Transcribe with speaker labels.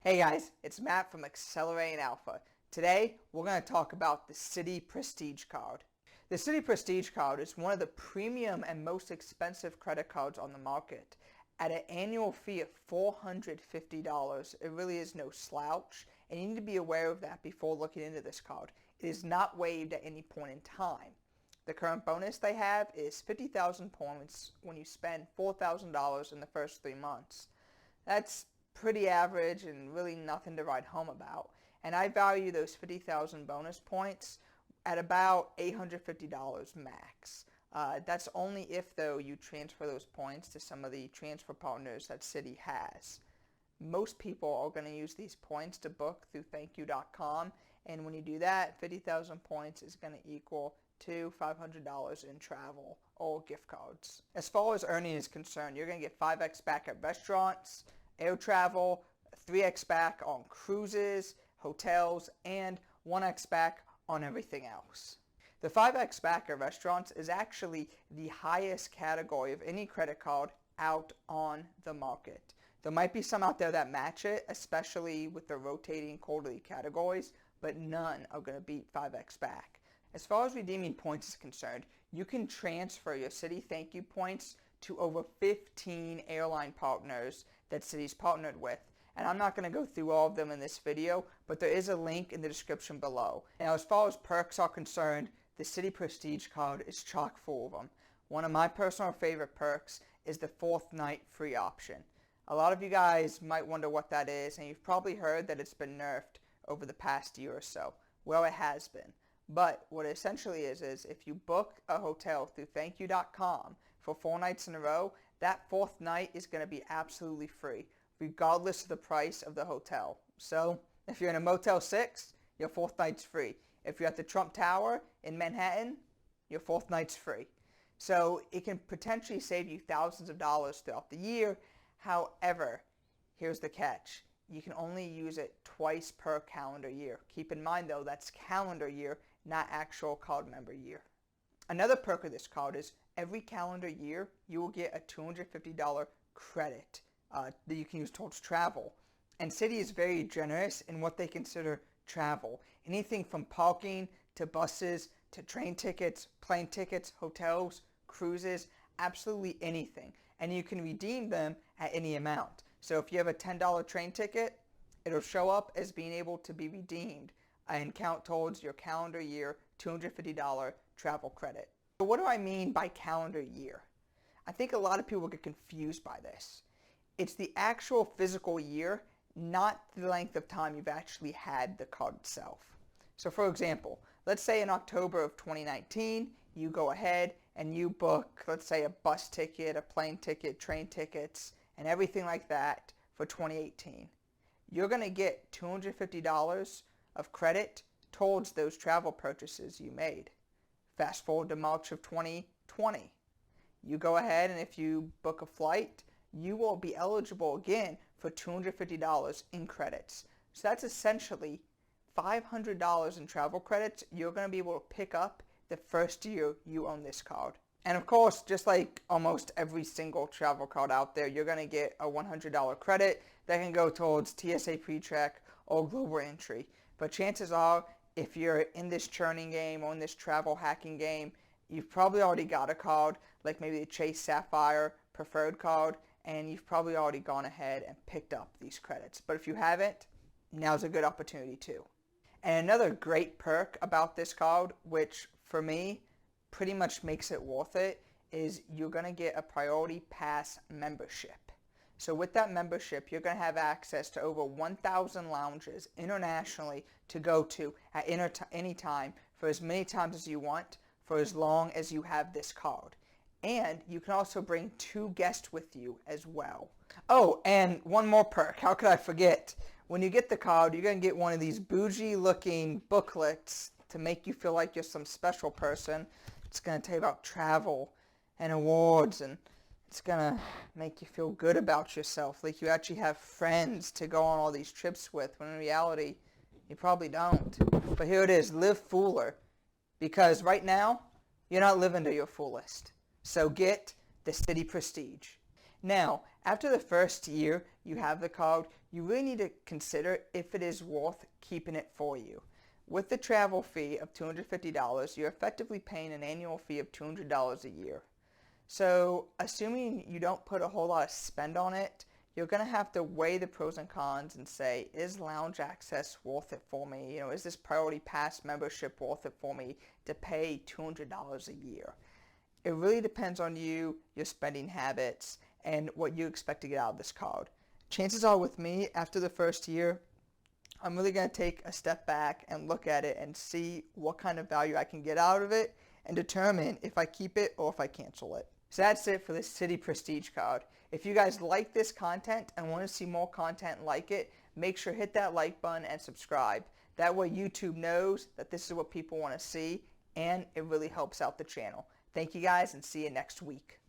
Speaker 1: Hey guys, it's Matt from Accelerating Alpha. Today, we're going to talk about the Citi Prestige card. The Citi Prestige card is one of the premium and most expensive credit cards on the market. At an annual fee of $450, it really is no slouch, and you need to be aware of that before looking into this card. It is not waived at any point in time. The current bonus they have is 50,000 points when you spend $4,000 in the first 3 months. That's pretty average and really nothing to write home about. And I value those 50,000 bonus points at about $850 max. That's only if, though, you transfer those points to some of the transfer partners that Citi has. Most people are going to use these points to book through thankyou.com, and when you do that, 50,000 points is going to equal to $500 in travel or gift cards. As far as earning is concerned, you're going to get 5x back at restaurants, air travel, 3x back on cruises, hotels, and 1x back on everything else. The 5x back at restaurants is actually the highest category of any credit card out on the market. There might be some out there that match it, especially with the rotating quarterly categories, but none are going to beat 5x back. As far as redeeming points is concerned, you can transfer your Citi Thank You points to over 15 airline partners that Citi's partnered with. And I'm not going to go through all of them in this video, but there is a link in the description below. Now, as far as perks are concerned, the Citi Prestige card is chock full of them. One of my personal favorite perks is the 4th night free option. A lot of you guys might wonder what that is, and you've probably heard that it's been nerfed over the past year or so. Well, it has been. But what it essentially is if you book a hotel through thankyou.com for 4 nights in a row, that 4th night is going to be absolutely free, regardless of the price of the hotel. So if you're in a Motel 6, your 4th night's free. If you're at the Trump Tower in Manhattan, your 4th night's free. So it can potentially save you thousands of dollars throughout the year. However, here's the catch. You can only use it twice per calendar year. Keep in mind, though, that's calendar year, not actual card member year. Another perk of this card is every calendar year, you will get a $250 credit that you can use towards travel. And Citi is very generous in what they consider travel. Anything from parking to buses to train tickets, plane tickets, hotels, cruises, absolutely anything. And you can redeem them at any amount. So if you have a $10 train ticket, it'll show up as being able to be redeemed and count towards your calendar year $250 travel credit. So what do I mean by calendar year? I think a lot of people get confused by this. It's the actual physical year, not the length of time you've actually had the card itself. So for example, let's say in October of 2019, you go ahead and you book, let's say, a bus ticket, a plane ticket, train tickets, and everything like that for 2018. You're going to get $250 of credit towards those travel purchases you made. Fast forward to March of 2020. You go ahead and if you book a flight, you will be eligible again for $250 in credits. So that's essentially $500 in travel credits you're going to be able to pick up the first year you own this card. And of course, just like almost every single travel card out there, you're going to get a $100 credit that can go towards TSA PreCheck or Global Entry. But chances are, if you're in this churning game or in this travel hacking game, you've probably already got a card, like maybe the Chase Sapphire Preferred card, and you've probably already gone ahead and picked up these credits. But if you haven't, now's a good opportunity too. And another great perk about this card, which for me pretty much makes it worth it, is you're going to get a Priority Pass membership. So with that membership, you're going to have access to over 1,000 lounges internationally to go to at any time for as many times as you want, for as long as you have this card. And you can also bring 2 guests with you as well. Oh, and one more perk. How could I forget? When you get the card, you're going to get one of these bougie-looking booklets to make you feel like you're some special person. It's going to tell you about travel and awards, and it's going to make you feel good about yourself, like you actually have friends to go on all these trips with, when in reality, you probably don't. But here it is, live fuller, because right now, you're not living to your fullest. So get the Citi Prestige. Now, after the first year, you have the card, you really need to consider if it is worth keeping it for you. With the travel fee of $250, you're effectively paying an annual fee of $200 a year. So assuming you don't put a whole lot of spend on it, you're going to have to weigh the pros and cons and say, is lounge access worth it for me? Is this priority pass membership worth it for me to pay $200 a year? It really depends on you, your spending habits, and what you expect to get out of this card. Chances are with me, after the first year, I'm really going to take a step back and look at it and see what kind of value I can get out of it and determine if I keep it or if I cancel it. So that's it for the Citi Prestige card. If you guys like this content and want to see more content like it, make sure to hit that like button and subscribe. That way YouTube knows that this is what people want to see, and it really helps out the channel. Thank you guys, and see you next week.